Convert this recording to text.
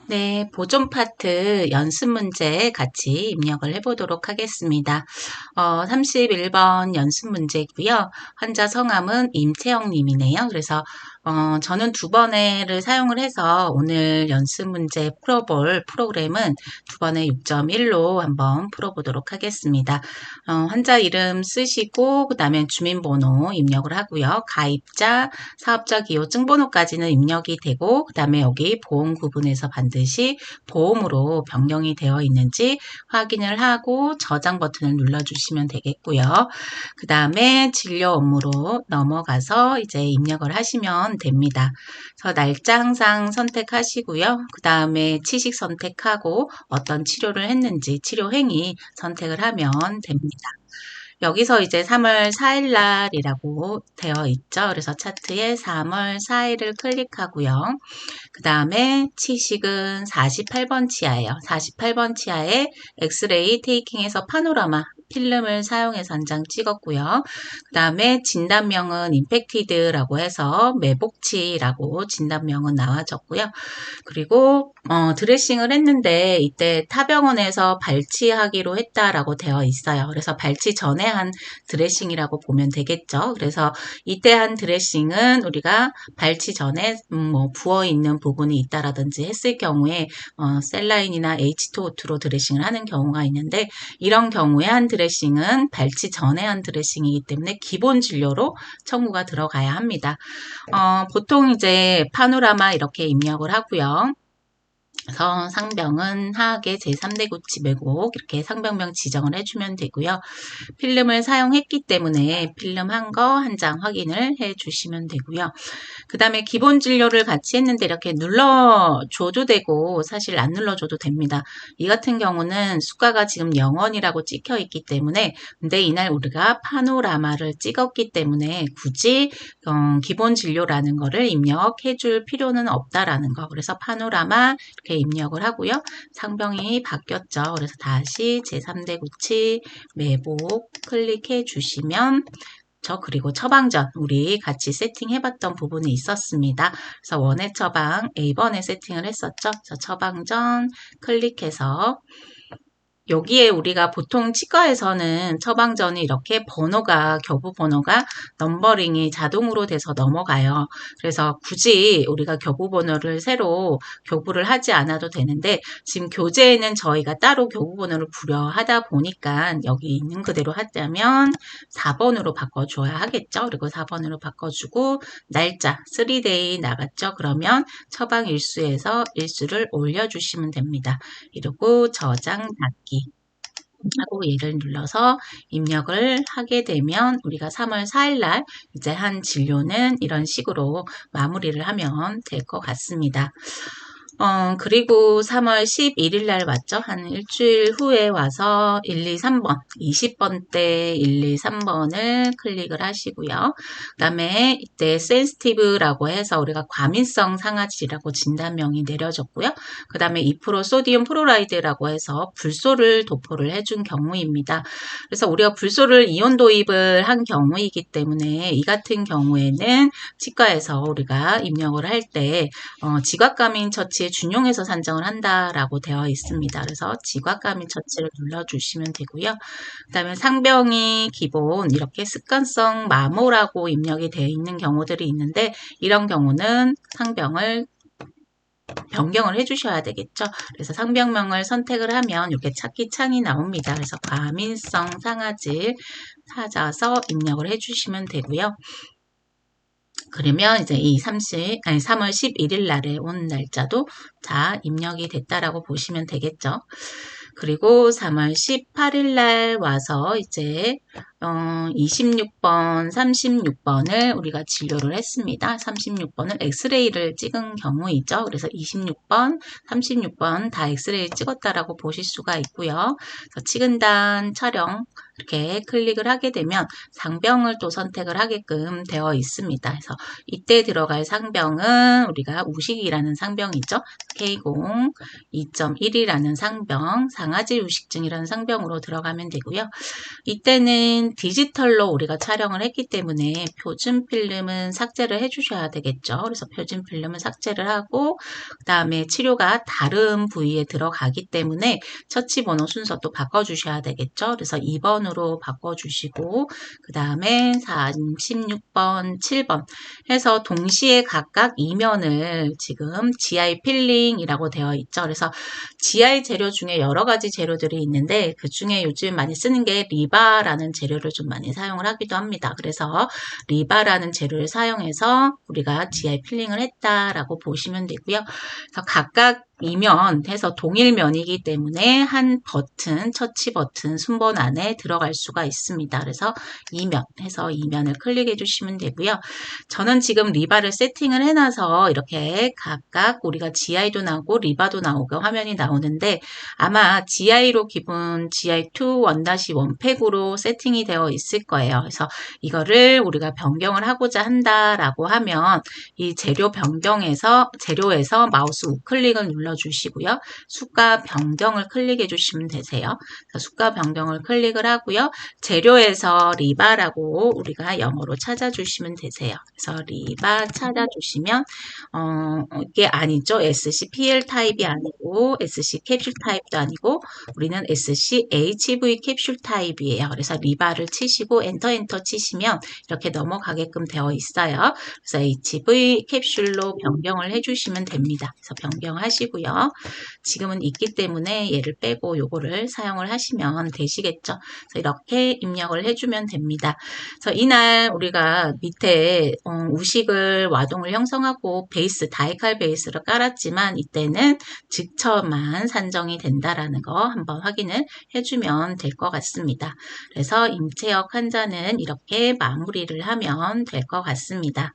네, 보존 파트 연습 문제 같이 입력을 해보도록 하겠습니다. 31번 연습 문제고요. 환자 성함은 임채영 님이네요. 그래서 저는 두 번에를 사용을 해서 오늘 연습 문제 풀어볼 프로그램은 두 번에 6.1로 한번 풀어보도록 하겠습니다. 환자 이름 쓰시고 그 다음에 주민번호 입력을 하고요. 가입자, 사업자 기호 증번호까지는 입력이 되고 그 다음에 여기 보험 구분에서 반드시 보험으로 변경이 되어 있는지 확인을 하고 저장 버튼을 눌러주시면 되겠고요. 그 다음에 진료 업무로 넘어가서 이제 입력을 하시면 됩니다. 그래서 날짜 항상 선택하시고요. 그 다음에 치식 선택하고 어떤 치료를 했는지 치료 행위 선택을 하면 됩니다. 여기서 이제 3월 4일 날이라고 되어 있죠. 그래서 차트에 3월 4일을 클릭하고요. 그 다음에 치식은 48번 치아예요. 48번 치아에 엑스레이 테이킹에서 파노라마 필름을 사용해서 한 장 찍었고요. 그 다음에 진단명은 임팩티드라고 해서 매복치라고 진단명은 나와졌고요. 그리고 드레싱을 했는데 이때 타병원에서 발치하기로 했다라고 되어 있어요. 그래서 발치 전에 한 드레싱이라고 보면 되겠죠. 그래서 이때 한 드레싱은 우리가 발치 전에 뭐 부어 있는 부분이 있다라든지 했을 경우에 셀라인이나 H2O2로 드레싱을 하는 경우가 있는데 이런 경우에 한 드레싱은 발치 전에 한 드레싱이기 때문에 기본 진료로 청구가 들어가야 합니다. 보통 이제 파노라마 이렇게 입력을 하고요. 그래서 상병은 하악의 제3대 구치 매곡 이렇게 상병명 지정을 해주면 되고요. 필름을 사용했기 때문에 필름 한 거 한 장 확인을 해주시면 되고요. 그 다음에 기본 진료를 같이 했는데 이렇게 눌러줘도 되고 사실 안 눌러줘도 됩니다. 이 같은 경우는 수가가 지금 0원이라고 찍혀 있기 때문에 근데 이날 우리가 파노라마를 찍었기 때문에 굳이 기본 진료라는 거를 입력해 줄 필요는 없다라는 거. 그래서 파노라마 이렇게 입력을 하고요. 상병이 바뀌었죠. 그래서 다시 제3대 구치 매복 클릭해 주시면 그리고 처방전 우리 같이 세팅해봤던 부분이 있었습니다. 그래서 원의 처방 A번에 세팅을 했었죠. 그래서 처방전 클릭해서 여기에 우리가 보통 치과에서는 처방전이 이렇게 교부 번호가 넘버링이 자동으로 돼서 넘어가요. 그래서 굳이 우리가 교부 번호를 새로 교부를 하지 않아도 되는데 지금 교재에는 저희가 따로 교부 번호를 부여하다 보니까 여기 있는 그대로 하자면 4번으로 바꿔줘야 하겠죠. 그리고 4번으로 바꿔주고 날짜 3day 나갔죠. 그러면 처방 일수에서 일수를 올려주시면 됩니다. 이러고 저장 닫기 하고 얘를 눌러서 입력을 하게 되면 우리가 3월 4일 날 이제 한 진료는 이런 식으로 마무리를 하면 될 것 같습니다. 그리고 3월 11일 날 왔죠. 한 일주일 후에 와서 1, 2, 3번, 20번 때 1, 2, 3번을 클릭을 하시고요. 그 다음에 이때 센시티브라고 해서 우리가 과민성 상아질이라고 진단명이 내려졌고요. 그 다음에 2% 소디움 프로라이드라고 해서 불소를 도포를 해준 경우입니다. 그래서 우리가 불소를 이온 도입을 한 경우이기 때문에 이 같은 경우에는 치과에서 우리가 입력을 할 때 지각감인 처치에 준용해서 산정을 한다라고 되어 있습니다. 그래서 지각감인 처치를 눌러주시면 되고요. 그 다음에 상병이 기본 이렇게 습관성 마모라고 입력이 되어 있는 경우들이 있는데 이런 경우는 상병을 변경을 해주셔야 되겠죠. 그래서 상병명을 선택을 하면 이렇게 찾기 창이 나옵니다. 그래서 과민성 상아질 찾아서 입력을 해주시면 되고요. 그러면 이제 이 3월 11일 날에 온 날짜도 다 입력이 됐다라고 보시면 되겠죠. 그리고 3월 18일 날 와서 이제 26번, 36번을 우리가 진료를 했습니다. 36번을 엑스레이를 찍은 경우이죠. 그래서 26번, 36번 다 엑스레이 찍었다라고 보실 수가 있고요. 그래서 치근단 촬영 이렇게 클릭을 하게 되면 상병을 또 선택을 하게끔 되어 있습니다. 그래서 이때 들어갈 상병은 우리가 우식이라는 상병이죠. K0 2.1이라는 상병, 상아지 우식증이라는 상병으로 들어가면 되고요. 이때는 디지털로 우리가 촬영을 했기 때문에 표준 필름은 삭제를 해주셔야 되겠죠. 그래서 표준 필름은 삭제를 하고 그 다음에 치료가 다른 부위에 들어가기 때문에 처치 번호 순서도 바꿔주셔야 되겠죠. 그래서 2번으로 바꿔주시고 그 다음에 36번, 7번 해서 동시에 각각 이면을 지금 GI 필링이라고 되어 있죠. 그래서 GI 재료 중에 여러 가지 재료들이 있는데 그 중에 요즘 많이 쓰는 게 리바라는 재료를 좀 많이 사용을 하기도 합니다. 그래서 리바라는 재료를 사용해서 우리가 GI 필링을 했다라고 보시면 되고요. 그래서 각각 이면 해서 동일면이기 때문에 한 버튼, 처치 버튼 순번 안에 들어갈 수가 있습니다. 그래서 이면 해서 이면을 클릭해 주시면 되고요. 저는 지금 리바를 세팅을 해놔서 이렇게 각각 우리가 GI도 나오고 리바도 나오고 화면이 나오는데 아마 GI로 기본 GI2 1-1 팩으로 세팅이 되어 있을 거예요. 그래서 이거를 우리가 변경을 하고자 한다라고 하면 이 재료 변경에서 재료에서 마우스 우클릭을 눌러주시고요. 수가 변경을 클릭해 주시면 되세요. 수가 변경을 클릭을 하고요. 재료에서 리바라고 우리가 영어로 찾아주시면 되세요. 그래서 리바 찾아주시면 이게 아니죠. SCPL 타입이 아니고 SC 캡슐 타입도 아니고 우리는 SCHV 캡슐 타입이에요. 그래서 리바를 치시고 엔터 치시면 이렇게 넘어가게끔 되어 있어요. 그래서 HV 캡슐로 변경을 해주시면 됩니다. 그래서 변경하시고요. 지금은 있기 때문에 얘를 빼고 요거를 사용을 하시면 되시겠죠. 그래서 이렇게 입력을 해주면 됩니다. 그래서 이날 우리가 밑에 우식을 와동을 형성하고 베이스 다이칼 베이스를 깔았지만 이때는 직처만 산정이 된다라는 거 한번 확인을 해주면 될 것 같습니다. 그래서 임채역 환자는 이렇게 마무리를 하면 될 것 같습니다.